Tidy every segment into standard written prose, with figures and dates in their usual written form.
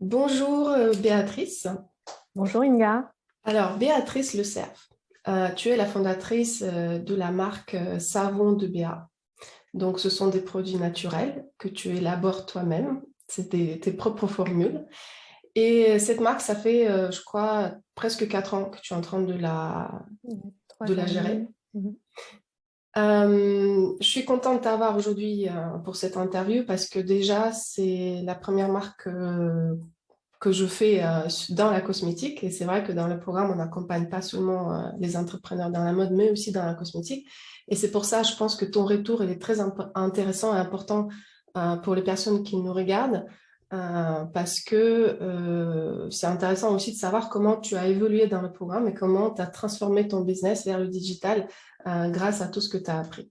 Bonjour Béatrice. Bonjour Inga. Alors Béatrice Le Cerf, tu es la fondatrice de la marque Savon de Béa. Donc ce sont des produits naturels que tu élabores toi-même, c'est tes propres formules. Et cette marque, ça fait, je crois, presque 4 ans que tu es en train de 3 ans la et gérer. demi. Mhm. Je suis contente de t'avoir aujourd'hui pour cette interview parce que déjà, c'est la première marque que je fais dans la cosmétique. Et c'est vrai que dans le programme, on n'accompagne pas seulement les entrepreneurs dans la mode, mais aussi dans la cosmétique. Et c'est pour ça, je pense que ton retour il est très intéressant et important pour les personnes qui nous regardent, parce que c'est intéressant aussi de savoir comment tu as évolué dans le programme et comment tu as transformé ton business vers le digital grâce à tout ce que tu as appris.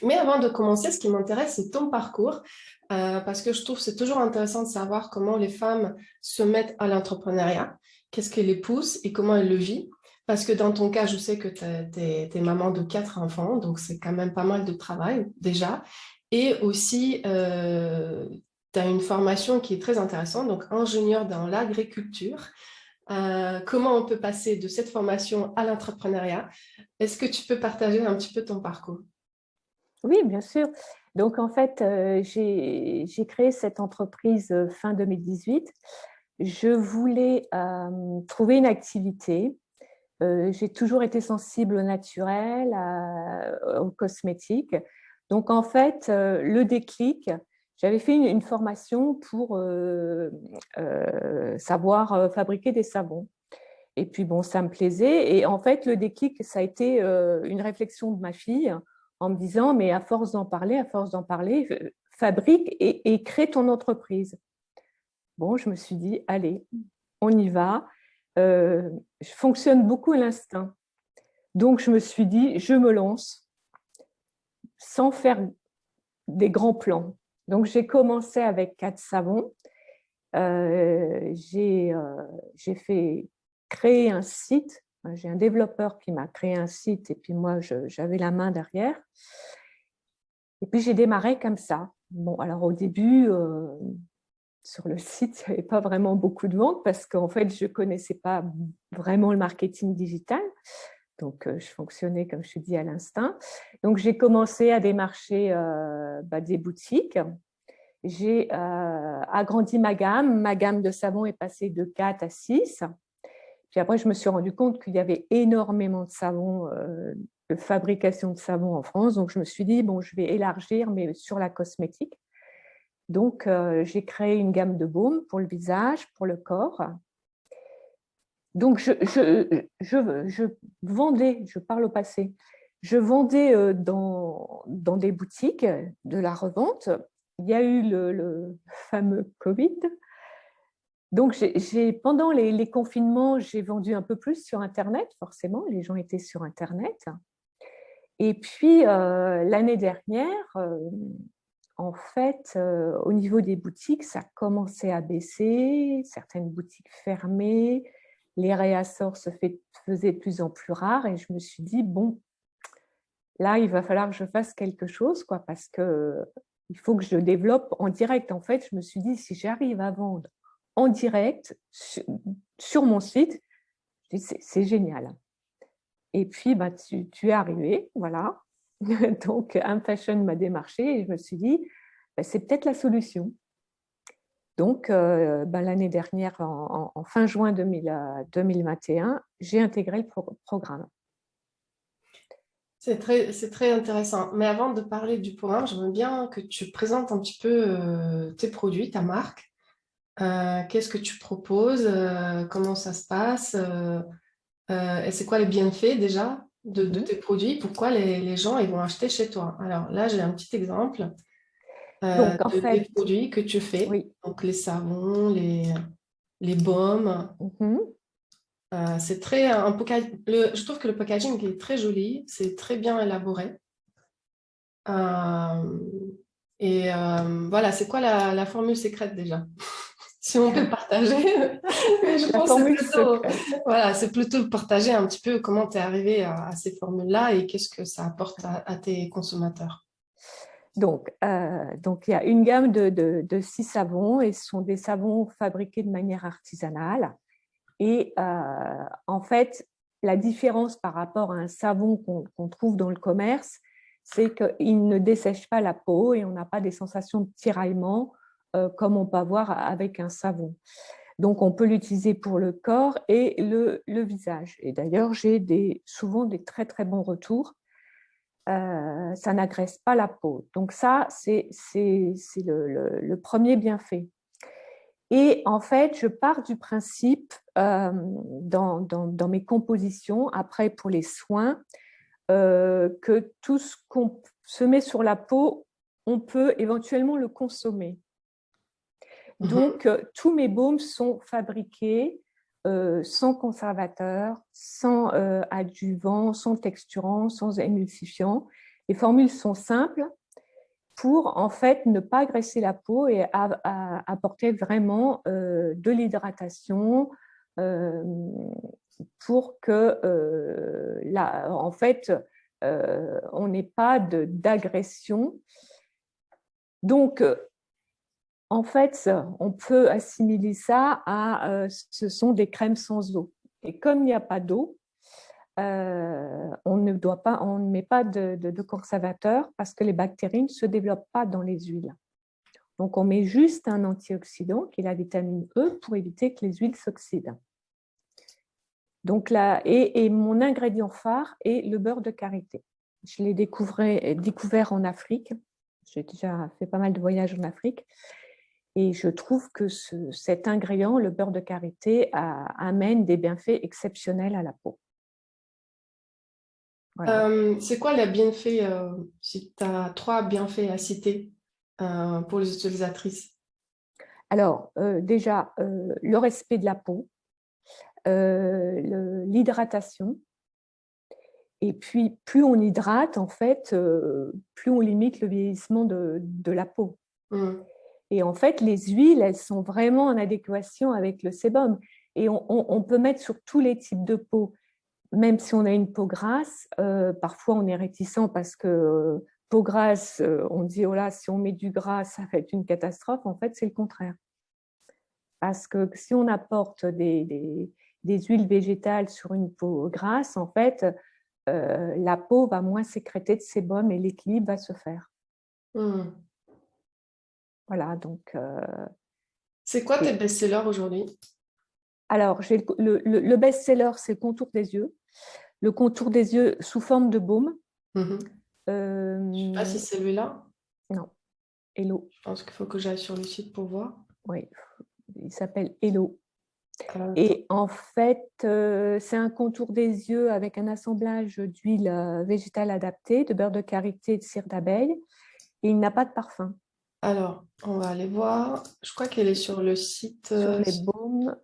Mais avant de commencer, ce qui m'intéresse, c'est ton parcours, parce que je trouve que c'est toujours intéressant de savoir comment les femmes se mettent à l'entrepreneuriat, qu'est-ce qui les pousse et comment elles le vivent. Parce que dans ton cas, je sais que tu es maman de 4 enfants, donc c'est quand même pas mal de travail déjà. Et aussi, tu as une formation qui est très intéressante, donc ingénieur dans l'agriculture. Comment on peut passer de cette formation à l'entrepreneuriat? Est-ce que tu peux partager un petit peu ton parcours? Oui, bien sûr. Donc en fait, j'ai créé cette entreprise fin 2018. Je voulais trouver une activité. J'ai toujours été sensible au naturel, aux cosmétiques. Donc en fait, le déclic, j'avais fait une formation pour savoir fabriquer des savons. Et puis, bon, ça me plaisait. Et en fait, le déclic, ça a été une réflexion de ma fille en me disant, mais à force d'en parler, fabrique et crée ton entreprise. Bon, je me suis dit, allez, on y va. Je fonctionne beaucoup à l'instinct. Donc, je me suis dit, je me lance sans faire des grands plans. Donc, j'ai commencé avec 4 savons. J'ai fait créer un site. J'ai un développeur qui m'a créé un site et puis moi, j'avais la main derrière. Et puis, j'ai démarré comme ça. Bon, alors au début, sur le site, il n'y avait pas vraiment beaucoup de ventes parce qu'en fait, je ne connaissais pas vraiment le marketing digital. Donc, je fonctionnais, comme je te dis, à l'instinct. Donc, j'ai commencé à démarcher des boutiques. J'ai agrandi ma gamme. Ma gamme de savons est passée de 4 à 6. Puis après, je me suis rendu compte qu'il y avait énormément de savons, de fabrication de savons en France. Donc, je me suis dit, bon, je vais élargir, mais sur la cosmétique. Donc, j'ai créé une gamme de baumes pour le visage, pour le corps. Donc, je vendais, je parle au passé, je vendais dans des boutiques de la revente. Il y a eu le fameux Covid. Donc, pendant les confinements, j'ai vendu un peu plus sur Internet, forcément, les gens étaient sur Internet. Et puis, l'année dernière, en fait, au niveau des boutiques, ça commençait à baisser, certaines boutiques fermées, les réassorts se faisaient de plus en plus rares et je me suis dit, bon, là, il va falloir que je fasse quelque chose, quoi, parce qu'il faut que je développe en direct. En fait, je me suis dit, si j'arrive à vendre en direct sur mon site, c'est génial. Et puis, tu es arrivé, voilà. Donc, Fashion m'a démarché et je me suis dit, c'est peut-être la solution. Donc, l'année dernière, en fin juin 2021, j'ai intégré le programme. C'est très intéressant. Mais avant de parler du programme, j'aimerais bien que tu présentes un petit peu tes produits, ta marque. Qu'est-ce que tu proposes? Comment ça se passe? Et c'est quoi les bienfaits déjà de Mhm. tes produits? Pourquoi les gens ils vont acheter chez toi? Alors là, j'ai un petit exemple Donc, en des fait, produits que tu fais. oui. Donc les savons, les baumes. Mhm. C'est très je trouve que le packaging est très joli, c'est très bien élaboré. Euh, voilà, c'est quoi la formule secrète déjà? Si on peut le partager. Mais je La pense que formule secrète. c'est plutôt partager un petit peu comment tu es arrivé à ces formules-là et qu'est-ce que ça apporte à tes consommateurs. Donc, il y a une gamme de 6 savons et ce sont des savons fabriqués de manière artisanale. Et en fait, la différence par rapport à un savon qu'on trouve dans le commerce, c'est qu'il ne dessèche pas la peau et on n'a pas des sensations de tiraillement comme on peut avoir avec un savon. Donc, on peut l'utiliser pour le corps et le visage. Et d'ailleurs, j'ai souvent des très, très bons retours. Ça n'agresse pas la peau. Donc ça, c'est le premier bienfait. Et en fait, je pars du principe dans mes compositions, après pour les soins, que tout ce qu'on se met sur la peau, on peut éventuellement le consommer. Donc, tous mes baumes sont fabriqués sans conservateur, sans adjuvant, sans texturant, sans émulsifiant. Les formules sont simples pour en fait ne pas agresser la peau et apporter vraiment de l'hydratation pour que en fait on n'ait pas d'agression. Donc en fait, on peut assimiler ça à ce sont des crèmes sans eau. Et comme il n'y a pas d'eau, on ne met pas de conservateur parce que les bactéries ne se développent pas dans les huiles. Donc, on met juste un antioxydant qui est la vitamine E pour éviter que les huiles s'oxydent. Donc là, et mon ingrédient phare est le beurre de karité. Je l'ai découvert en Afrique. J'ai déjà fait pas mal de voyages en Afrique. Et je trouve que cet ingrédient, le beurre de karité, amène des bienfaits exceptionnels à la peau. Voilà. C'est quoi les bienfaits, si tu as 3 bienfaits à citer pour les utilisatrices? Alors, déjà, le respect de la peau, l'hydratation. Et puis, plus on hydrate, en fait, plus on limite le vieillissement de la peau. Et en fait, les huiles, elles sont vraiment en adéquation avec le sébum. Et on peut mettre sur tous les types de peau. Même si on a une peau grasse, parfois on est réticent parce que peau grasse, on dit oh là, si on met du gras, ça va être une catastrophe. En fait, c'est le contraire. Parce que si on apporte des huiles végétales sur une peau grasse, en fait, la peau va moins sécréter de sébum et l'équilibre va se faire. Voilà, donc. C'est quoi tes best-sellers aujourd'hui? Alors, le best-seller, c'est le contour des yeux. Le contour des yeux sous forme de baume. Je ne sais pas si c'est celui-là. Non, Hello. Je pense qu'il faut que j'aille sur le site pour voir. Oui, il s'appelle Hello. Et en fait, c'est un contour des yeux avec un assemblage d'huile végétale adaptée, de beurre de karité et de cire d'abeille. Et il n'a pas de parfum. Alors, on va aller voir. Je crois qu'elle est sur le site. Sur les baumes.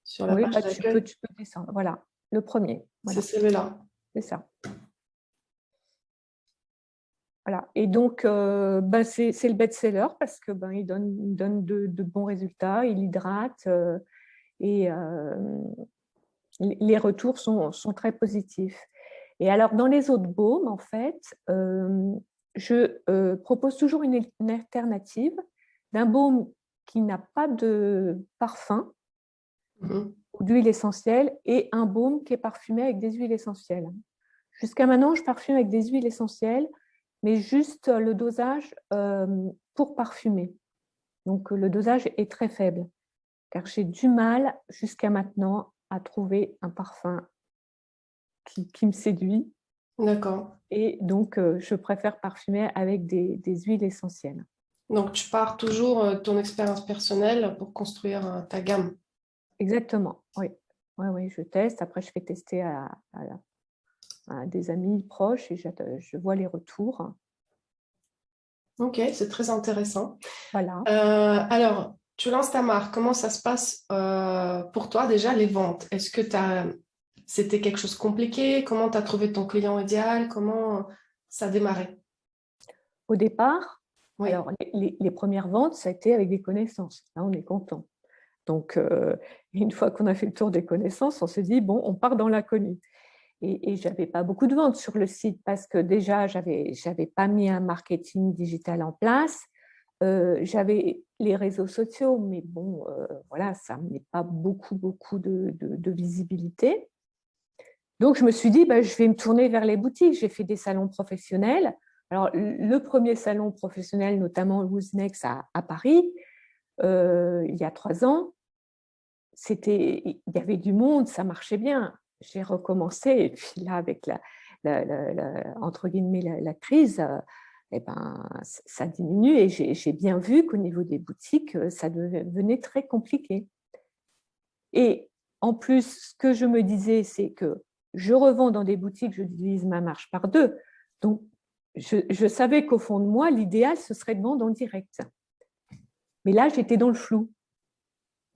Sur la page d'accueil. Tu peux descendre. Voilà, le premier. Voilà. C'est celui-là. C'est ça. Voilà. Et donc, c'est le best-seller parce que il donne de bons résultats, il hydrate et les retours sont très positifs. Et alors, dans les autres baumes, en fait, je propose toujours une alternative d'un baume qui n'a pas de parfum ou d'huile essentielle et un baume qui est parfumé avec des huiles essentielles. Jusqu'à maintenant, je parfume avec des huiles essentielles, mais juste le dosage pour parfumer. Donc, le dosage est très faible, car j'ai du mal jusqu'à maintenant à trouver un parfum qui me séduit. D'accord. Et donc, je préfère parfumer avec des huiles essentielles. Donc, tu pars toujours de ton expérience personnelle pour construire ta gamme. Exactement, oui. Oui, je teste. Après, je fais tester à des amis proches et je vois les retours. Ok, c'est très intéressant. Voilà. Alors, tu lances ta marque. Comment ça se passe pour toi déjà, les ventes? Est-ce que c'était quelque chose de compliqué? Comment tu as trouvé ton client idéal? Comment ça a démarré? Au départ, Oui. alors les premières ventes, ça a été avec des connaissances. Là, on est content. Donc, une fois qu'on a fait le tour des connaissances, on s'est dit, bon, on part dans l'inconnu. et je n'avais pas beaucoup de ventes sur le site parce que déjà, je n'avais pas mis un marketing digital en place. J'avais les réseaux sociaux, mais bon, voilà, ça n'amenait pas beaucoup de visibilité. Donc, je me suis dit, je vais me tourner vers les boutiques. J'ai fait des salons professionnels. Alors, le premier salon professionnel, notamment Wooznext à Paris, il y a 3 ans, il y avait du monde, ça marchait bien. J'ai recommencé, et puis là, avec entre guillemets, la crise, ça diminue, et j'ai bien vu qu'au niveau des boutiques, ça devenait très compliqué. Et en plus, ce que je me disais, c'est que je revends dans des boutiques, je divise ma marge par 2. Donc, je savais qu'au fond de moi, l'idéal, ce serait de vendre en direct. Mais là, j'étais dans le flou.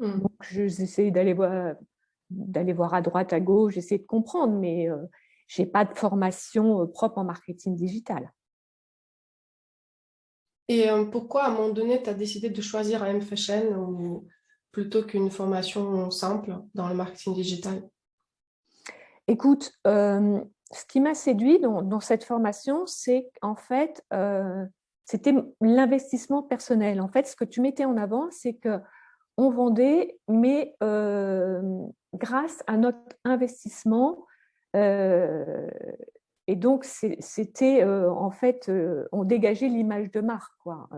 Donc, j'essayais d'aller voir à droite, à gauche, j'essayais de comprendre, mais je n'ai pas de formation propre en marketing digital. Et pourquoi, à un moment donné, tu as décidé de choisir AM Fashion plutôt qu'une formation simple dans le marketing digital? Écoute, ce qui m'a séduit dans cette formation, c'est qu'en fait, c'était l'investissement personnel. En fait, ce que tu mettais en avant, c'est qu'on vendait, mais grâce à notre investissement. Et donc, c'était en fait, on dégageait l'image de marque, quoi.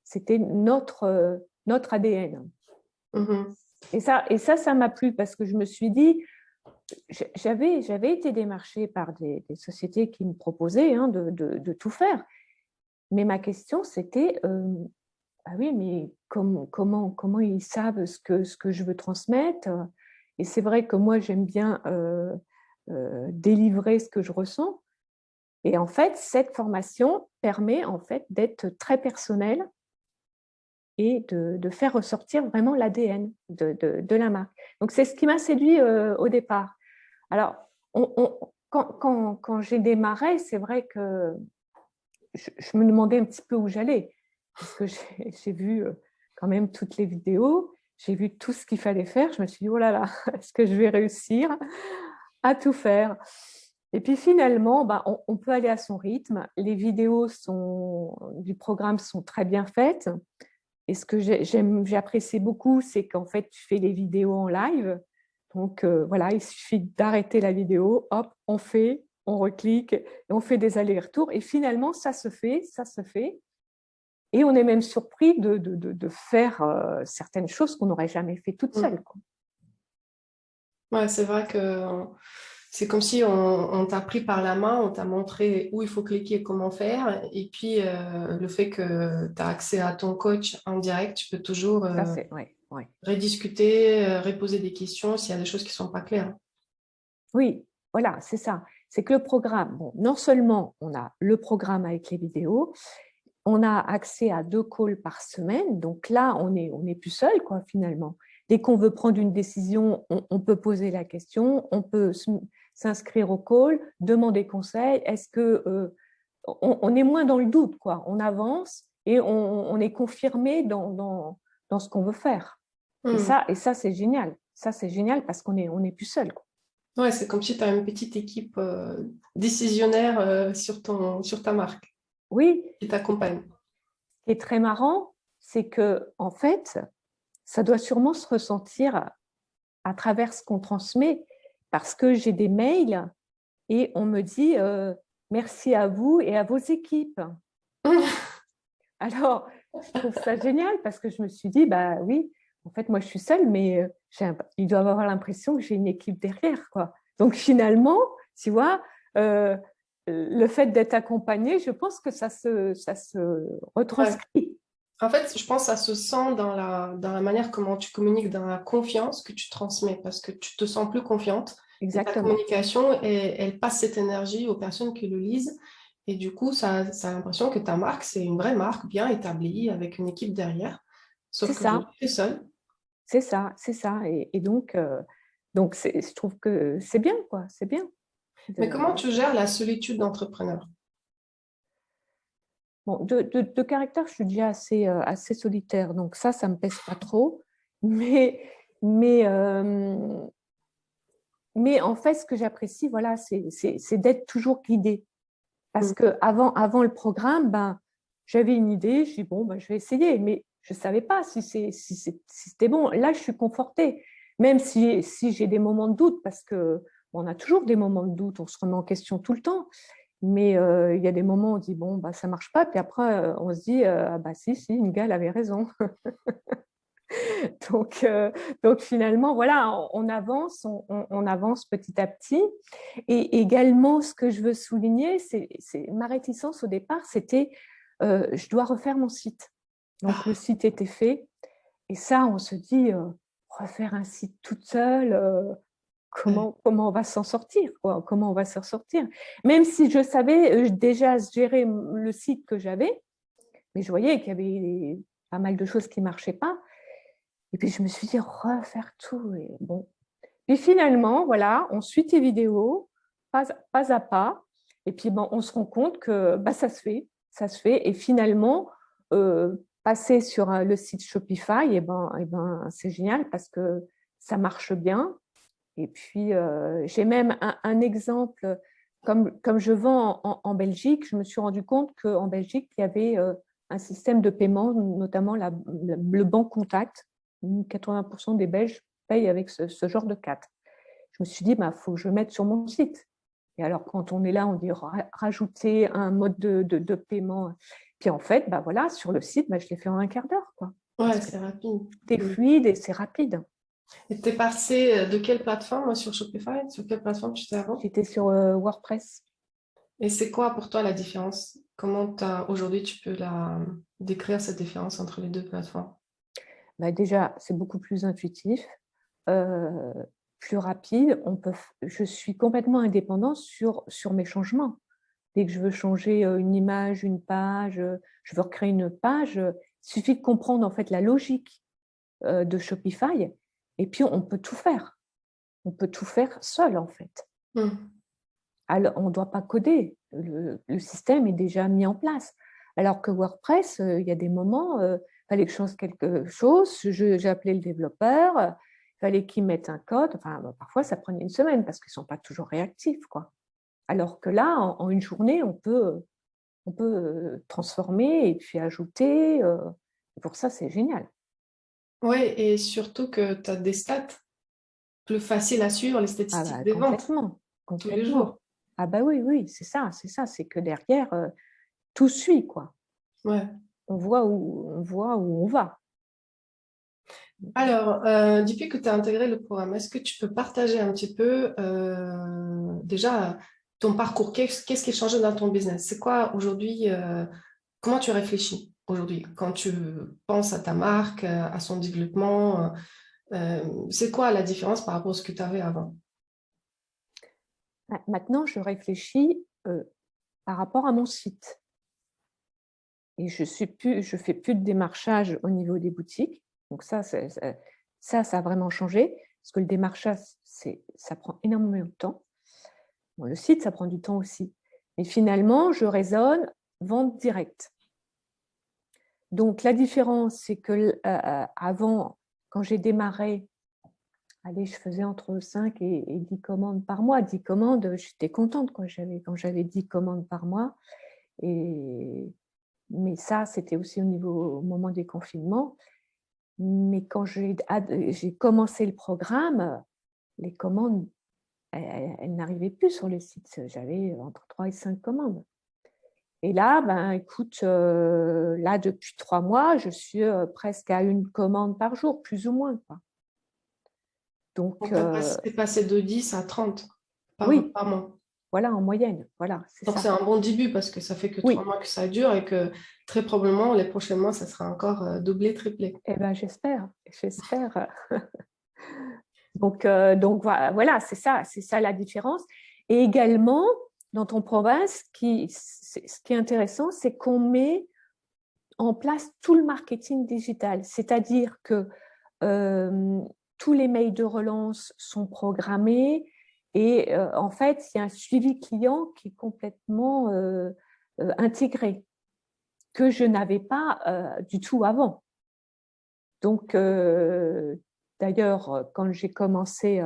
C'était notre ADN. Et ça m'a plu parce que je me suis dit, j'avais été démarchée par des sociétés qui me proposaient de tout faire. Mais ma question, c'était, ah oui, mais comment ils savent ce que je veux transmettre? Et c'est vrai que moi, j'aime bien délivrer ce que je ressens. Et en fait, cette formation permet en fait d'être très personnelle et de faire ressortir vraiment l'ADN de la marque. Donc, c'est ce qui m'a séduit au départ. Alors, quand j'ai démarré, c'est vrai que je me demandais un petit peu où j'allais, parce que j'ai vu quand même toutes les vidéos, j'ai vu tout ce qu'il fallait faire. Je me suis dit, oh là là, est-ce que je vais réussir à tout faire? Et puis finalement, on peut aller à son rythme. Les vidéos du programme sont très bien faites. Et ce que j'ai apprécié beaucoup, c'est qu'en fait, tu fais les vidéos en live. Donc voilà, il suffit d'arrêter la vidéo, hop, on reclique, et on fait des allers-retours. Et finalement, ça se fait. Et on est même surpris de faire certaines choses qu'on n'aurait jamais fait toute seule, quoi. Ouais, c'est vrai que c'est comme si on t'a pris par la main, on t'a montré où il faut cliquer, comment faire. Et puis, le fait que tu as accès à ton coach en direct, tu peux toujours Ça, c'est, ouais, ouais. rediscuter, reposer des questions s'il y a des choses qui ne sont pas claires. Oui, voilà, c'est ça. C'est que le programme, bon, non seulement on a le programme avec les vidéos, on a accès à 2 calls par semaine. Donc là, on est plus seul, quoi, finalement. Dès qu'on veut prendre une décision, on peut poser la question, on peut s'inscrire au call, demander conseil. Est-ce que on est moins dans le doute, quoi. On avance et on est confirmé dans ce qu'on veut faire. Et ça c'est génial. Ça, c'est génial parce qu'on est plus seul, quoi. Ouais, c'est comme si tu as une petite équipe décisionnaire sur ta marque Oui, qui t'accompagne. ce qui est très marrant, c'est que en fait, ça doit sûrement se ressentir à travers ce qu'on transmet, parce que j'ai des mails et on me dit merci à vous et à vos équipes. Alors, je trouve ça génial parce que je me suis dit, bah oui, en fait, moi je suis seule, mais ils doivent avoir l'impression que j'ai une équipe derrière, quoi. Donc finalement, tu vois, le fait d'être accompagnée, je pense que ça se Ouais. retranscrit. En fait, je pense que ça se sent dans la manière comment tu communiques, dans la confiance que tu transmets, parce que tu te sens plus confiante et ta Exactement. communication, elle passe cette énergie aux personnes qui le lisent. Et du coup, ça a l'impression que ta marque, c'est une vraie marque bien établie avec une équipe derrière. C'est Sauf que ça, tu es seule. c'est ça, c'est ça. Et donc je trouve que c'est bien, quoi, c'est bien. Mais comment tu gères la solitude d'entrepreneur? Bon, de caractère, je suis déjà assez solitaire, donc ça me pèse pas trop. Mais, mais, euh, mais en fait, ce que j'apprécie, voilà, c'est d'être toujours guidée. Parce qu'avant le programme, ben, j'avais une idée, je dis, bon, ben, je vais essayer, mais je ne savais pas si c'était bon. Là, je suis confortée, même si j'ai des moments de doute, parce que on a toujours des moments de doute, on se remet en question tout le temps. Mais il y a des moments où on dit, bon, bah, ça ne marche pas. Puis après, on se dit, ah bah si, Miguel avait raison. donc, donc finalement, voilà, on avance, on avance petit à petit. Et également, ce que je veux souligner, c'est ma réticence au départ, c'était, je dois refaire mon site. Donc, le site était fait. Et ça, on se dit, refaire un site toute seule, comment on va s'en sortir, quoi, comment on va s'en sortir. Même si je savais déjà gérer le site que j'avais, mais je voyais qu'il y avait pas mal de choses qui ne marchaient pas. Et puis, je me suis dit, refaire tout. Et bon. Puis finalement, voilà, on suit tes vidéos, pas à pas. Et puis, bon, on se rend compte que bah, ça se fait. Ça se fait. Et finalement, passer sur le site Shopify, c'est génial parce que ça marche bien. Et puis, j'ai même un exemple, comme je vends en Belgique, je me suis rendu compte qu'en Belgique, il y avait un système de paiement, notamment le banque contact. 80% des Belges payent avec ce genre de carte. Je me suis dit, bah, faut que je mette sur mon site. Et alors, quand on est là, on dit rajouter un mode de paiement. Puis en fait, bah, voilà, sur le site, bah, je l'ai fait en un quart d'heure. Ouais, c'est rapide. C'est fluide et c'est rapide. Et t'es passé de quelle plateforme sur Shopify? Sur quelle plateforme tu étais avant? J'étais sur WordPress. Et c'est quoi pour toi la différence? Comment aujourd'hui tu peux décrire cette différence entre les deux plateformes? Bah, déjà, c'est beaucoup plus intuitif, euh, plus rapide. Je suis complètement indépendante sur mes changements. Dès que je veux changer une image, une page, je veux recréer une page, il suffit de comprendre en fait la logique de Shopify et puis on peut tout faire. On peut tout faire seul en fait. Alors, on ne doit pas coder. Le système est déjà mis en place. Alors que WordPress, il y a des moments, il fallait que je change quelque chose, j'ai appelé le développeur, il fallait qu'il mette un code. Enfin, parfois, ça prenait une semaine parce qu'ils ne sont pas toujours réactifs, quoi. Alors que là, en une journée, on peut transformer et puis ajouter. Pour ça, c'est génial. Oui, et surtout que tu as des stats plus faciles à suivre, les Ah statistiques bah, des ventes complètement, tous les complètement. jours. Ah bah oui, c'est ça. C'est que derrière, tout suit, quoi. Ouais. On voit où on va. Alors, depuis que tu as intégré le programme, est-ce que tu peux partager un petit peu déjà ton parcours? Qu'est-ce qui a changé dans ton business? C'est quoi aujourd'hui, comment tu réfléchis aujourd'hui quand tu penses à ta marque, à son développement? C'est quoi la différence par rapport à ce que tu avais avant? Maintenant, je réfléchis par rapport à mon site. Et je fais plus de démarchage au niveau des boutiques. Donc ça a vraiment changé. Parce que le démarchage, ça prend énormément de temps. Bon, le site, ça prend du temps aussi. Mais finalement, je raisonne vente directe. Donc la différence, c'est que avant, quand j'ai démarré, allez, je faisais entre 5 et 10 commandes par mois. 10 commandes, j'étais contente quand j'avais 10 commandes par mois. Mais ça, c'était aussi au moment des confinements. Mais quand j'ai commencé le programme, les commandes, elles n'arrivaient plus sur le site. J'avais entre 3 et 5 commandes. Et là, ben, écoute, là, depuis 3 mois, je suis presque à une commande par jour, plus ou moins, quoi. Donc, Donc, tu es passé de 10 à 30 oui, par mois. voilà, en moyenne. Voilà, c'est Donc, c'est ça. un bon début parce que ça fait que 3 Oui, mois que ça dure et que très probablement, les prochains mois, ça sera encore doublé, triplé. eh ben, j'espère. Donc voilà, c'est ça la différence. Et également, dans ton programme, ce qui est intéressant, c'est qu'on met en place tout le marketing digital. C'est-à-dire que tous les mails de relance sont programmés et en fait, il y a un suivi client qui est complètement intégré, que je n'avais pas du tout avant. Donc, d'ailleurs, quand j'ai commencé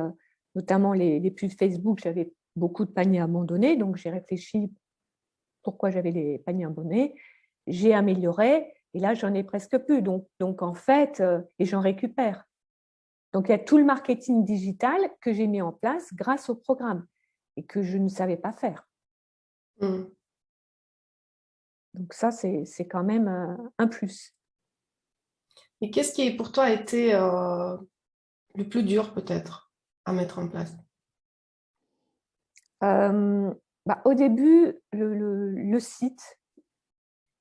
notamment les pubs Facebook, j'avais beaucoup de paniers abandonnés, donc j'ai réfléchi pourquoi j'avais les paniers abandonnés. J'ai amélioré et là, j'en ai presque plus. Donc en fait, et j'en récupère. Donc, il y a tout le marketing digital que j'ai mis en place grâce au programme et que je ne savais pas faire. Mm. Donc ça, c'est quand même un plus. Et qu'est-ce qui, pour toi, a été le plus dur, peut-être, à mettre en place? Au début, le site,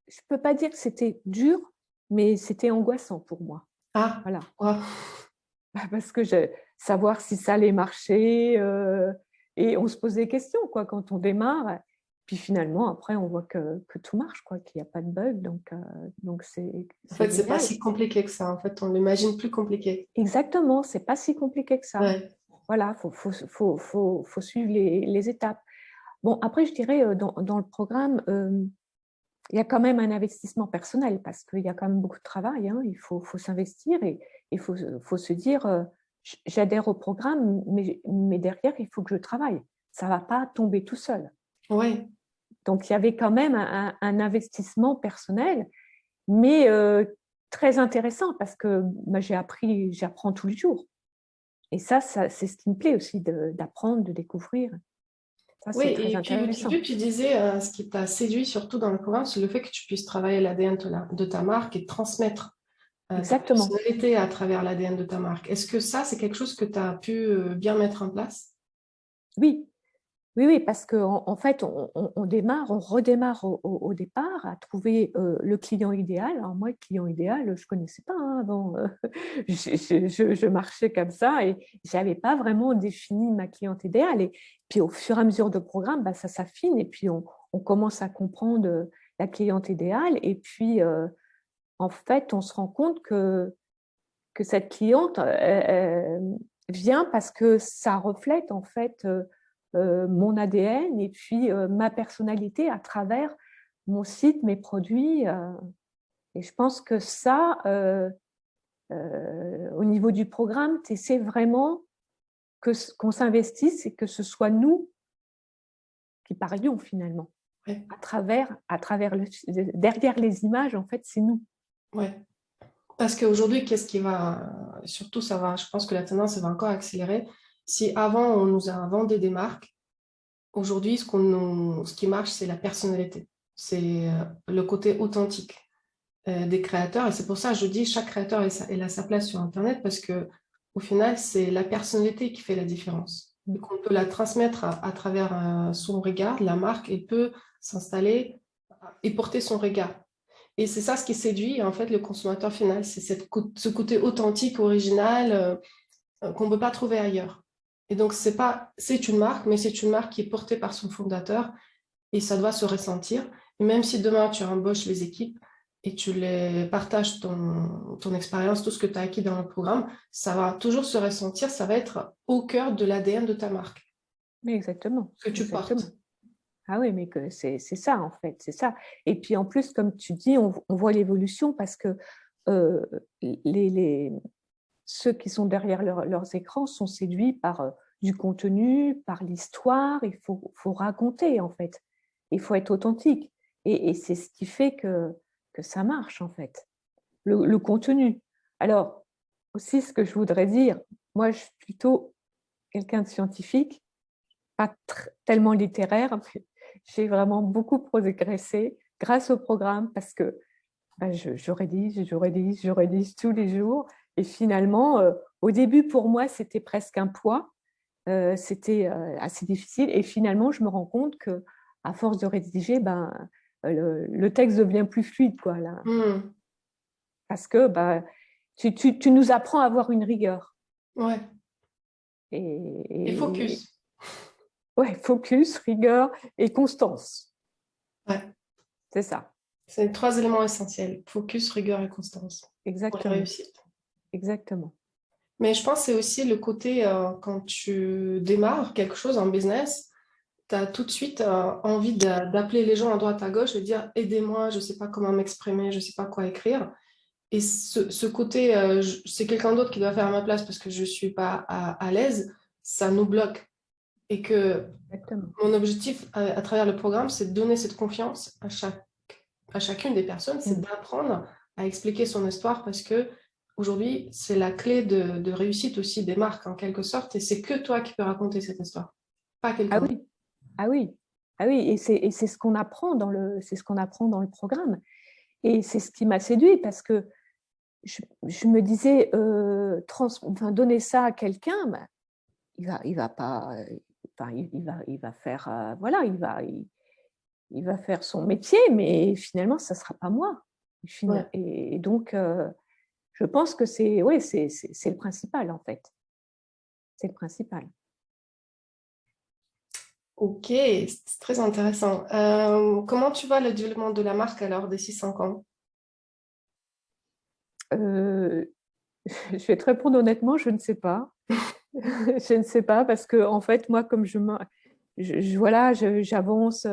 je ne peux pas dire que c'était dur, mais c'était angoissant pour moi. Ah, Voilà. pourquoi? Parce que savoir si ça allait marcher, et on se pose des questions quoi, quand on démarre. Puis finalement, après, on voit que tout marche, quoi, qu'il n'y a pas de bug. Donc c'est En fait, c'est pas génial. si compliqué que ça. En fait, on l'imagine plus compliqué. Exactement, c'est pas si compliqué que ça. Ouais. Voilà, faut suivre les étapes. Bon, après, je dirais, dans le programme, il y a quand même un investissement personnel parce qu'il y a quand même beaucoup de travail. Hein. Il faut s'investir et il faut se dire, j'adhère au programme, mais derrière, il faut que je travaille. Ça ne va pas tomber tout seul. Ouais. Donc, il y avait quand même un investissement personnel, mais très intéressant parce que j'apprends tous les jours. Et ça c'est ce qui me plaît aussi, d'apprendre, de découvrir. Ça, Oui, c'est très et puis au intéressant. début, tu disais, ce qui t'a séduit surtout dans le programme, c'est le fait que tu puisses travailler l'ADN de ta marque et transmettre ta Exactement. personnalité à travers l'ADN de ta marque. Est-ce que ça, c'est quelque chose que tu as pu bien mettre en place? Oui, oui, parce qu'en fait, on démarre, on redémarre au départ à trouver le client idéal. Alors moi, le client idéal, je ne connaissais pas hein, avant. Je marchais comme ça et je n'avais pas vraiment défini ma cliente idéale. Et puis au fur et à mesure de programme, ça s'affine et puis on commence à comprendre la cliente idéale. Et puis, en fait, on se rend compte que cette cliente vient parce que ça reflète en fait mon ADN et puis ma personnalité à travers mon site, mes produits. Et je pense que ça, au niveau du programme, tu essaies vraiment qu'on s'investisse et que ce soit nous qui parlions finalement. Ouais. Derrière les images, en fait, c'est nous. Ouais. Parce qu'aujourd'hui, qu'est-ce qui va, surtout ça va, je pense que la tendance elle va encore accélérer. Si avant on nous a vendu des marques, aujourd'hui ce qui marche, c'est la personnalité, c'est le côté authentique des créateurs. Et c'est pour ça que je dis chaque créateur il a sa place sur Internet parce que au final, c'est la personnalité qui fait la différence. Et qu'on peut la transmettre à travers son regard, la marque, et peut s'installer et porter son regard. Et c'est ça ce qui séduit en fait le consommateur final, c'est ce côté authentique, original qu'on ne peut pas trouver ailleurs. Et donc c'est une marque, mais c'est une marque qui est portée par son fondateur et ça doit se ressentir. Et même si demain tu embauches les équipes et tu les partages ton expérience, tout ce que tu as acquis dans le programme, ça va toujours se ressentir, ça va être au cœur de l'ADN de ta marque Mais exactement, que tu exactement. portes. Ah oui, mais que c'est ça en fait, c'est ça. Et puis en plus, comme tu dis, on voit l'évolution parce que euh, ceux qui sont derrière leurs écrans sont séduits par du contenu, par l'histoire. Il faut raconter en fait. Il faut être authentique. Et c'est ce qui fait que ça marche en fait. Le contenu. Alors, aussi, ce que je voudrais dire, moi, je suis plutôt quelqu'un de scientifique, pas tellement littéraire, mais j'ai vraiment beaucoup progressé grâce au programme parce que je rédige tous les jours. Et finalement, au début, pour moi, c'était presque un poids. C'était assez difficile. Et finalement, je me rends compte que à force de rédiger, le texte devient plus fluide, quoi, là. Mmh. Parce que tu nous apprends à avoir une rigueur. Ouais. Et Et focus. ouais, focus, rigueur et constance. Ouais. C'est ça, C'est 3 éléments essentiels, focus, rigueur et constance pour la exactement. réussite. Exactement. Mais je pense que c'est aussi le côté, quand tu démarres quelque chose en business, tu as tout de suite envie d'appeler les gens à droite à gauche et dire aidez-moi, je ne sais pas comment m'exprimer, je ne sais pas quoi écrire. Et ce côté, c'est quelqu'un d'autre qui doit faire à ma place parce que je ne suis pas à l'aise. ça nous bloque. Et que Exactement. mon objectif à travers le programme, c'est de donner cette confiance à chacune des personnes, c'est d'apprendre à expliquer son histoire parce que aujourd'hui, c'est la clé de réussite aussi des marques en quelque sorte et c'est que toi qui peux raconter cette histoire, pas quelqu'un Ah d'autre. oui, ah oui, ah oui, et c'est ce qu'on apprend c'est ce qu'on apprend dans le programme. Et c'est ce qui m'a séduit parce que je me disais, donner ça à quelqu'un, ben, il va pas, enfin, il va faire, voilà, il va faire son métier, mais finalement, ça sera pas moi. Ouais. Et donc, je pense que c'est le principal en fait. C'est le principal. Ok, c'est très intéressant. Comment tu vois le développement de la marque alors d'ici 5 ans? Euh, je vais te répondre honnêtement, je ne sais pas. Je ne sais pas parce que en fait, moi, comme voilà, j'avance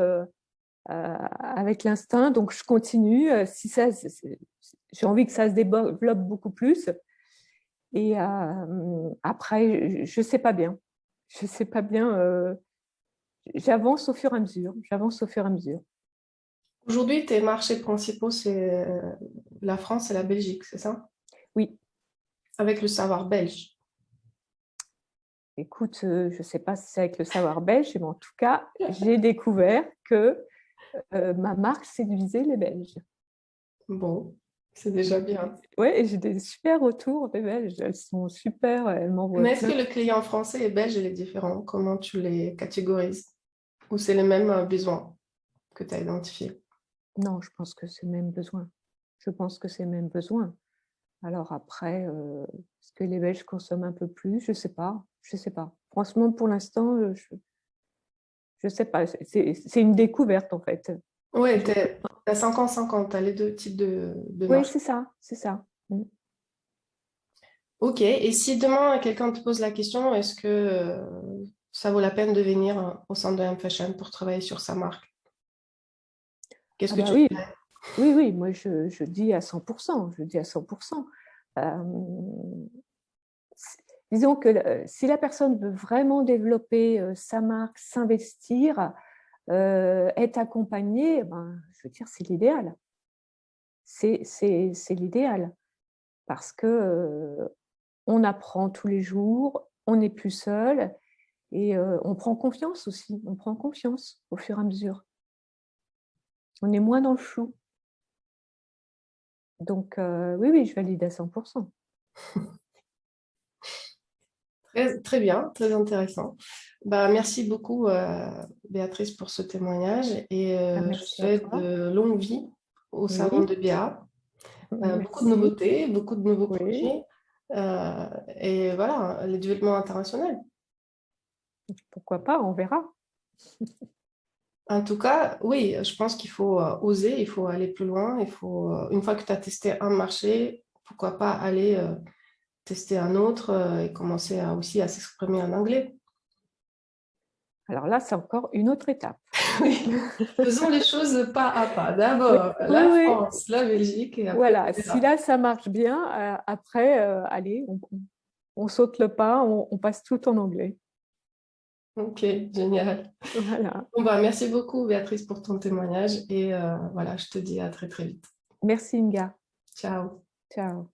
avec l'instinct, donc je continue. Si ça, j'ai envie que ça se développe beaucoup plus. Et après, je ne sais pas bien. Je ne sais pas bien. J'avance au fur et à mesure. J'avance au fur et à mesure. Aujourd'hui, tes marchés principaux, c'est la France et la Belgique, c'est ça? Oui, Avec le savoir belge. écoute, je ne sais pas si c'est avec le savoir belge, mais en tout cas, j'ai découvert que ma marque séduisait les Belges. Bon, c'est déjà bien. Ouais, et j'ai des super retours des Belges. Elles sont super, elles m'envoient Mais est-ce plein. que le client français et belge, il est différent? Comment tu les catégorises? Ou c'est les mêmes besoins que tu as identifiés? Non, je pense que c'est le même besoin. Je pense que c'est le même besoin. Alors après, est-ce que les Belges consomment un peu plus? Je sais pas. Je sais pas. Franchement, pour l'instant, je sais pas. C'est une découverte en fait. Oui, Je- tu as 50-50, tu as les deux types de Oui, marchés. c'est ça, c'est ça. Mm. Ok, et si demain quelqu'un te pose la question, est-ce que ça vaut la peine de venir au sein de M Fashion pour travailler sur sa marque? Qu'est-ce Ah que bah tu oui, dirais? oui, oui. Moi, je dis à 100%. Je dis à 100%. Euh, Disons que si la personne veut vraiment développer sa marque, s'investir, être accompagnée, ben, je veux dire, c'est l'idéal. C'est l'idéal parce que on apprend tous les jours, on n'est plus seul et on prend confiance aussi. On prend confiance au fur et à mesure. On est moins dans le flou. Donc, oui, oui, je valide à 100%. Très, très bien, très intéressant. Bah, merci beaucoup, Béatrice, pour ce témoignage et Ah, je merci à souhaite toi. de longue vie au salon de Oui, BA. Beaucoup de merci. nouveautés, beaucoup de nouveaux Oui, projets et voilà, le développement international. pourquoi pas, on verra. En tout cas, oui, je pense qu'il faut oser, il faut aller plus loin. Il faut, une fois que tu as testé un marché, pourquoi pas aller tester un autre et commencer aussi à s'exprimer en anglais. Alors là, c'est encore une autre étape. Oui, faisons les choses pas à pas. Oui, D'abord oui, la oui. France, la Belgique et après Voilà, on si verra. là ça marche bien, après, allez, on saute le pas, on passe tout en anglais. Ok, génial. Voilà. Bon, bah, merci beaucoup, Béatrice, pour ton témoignage et voilà, je te dis à très très vite. Merci Inga. Ciao. Ciao.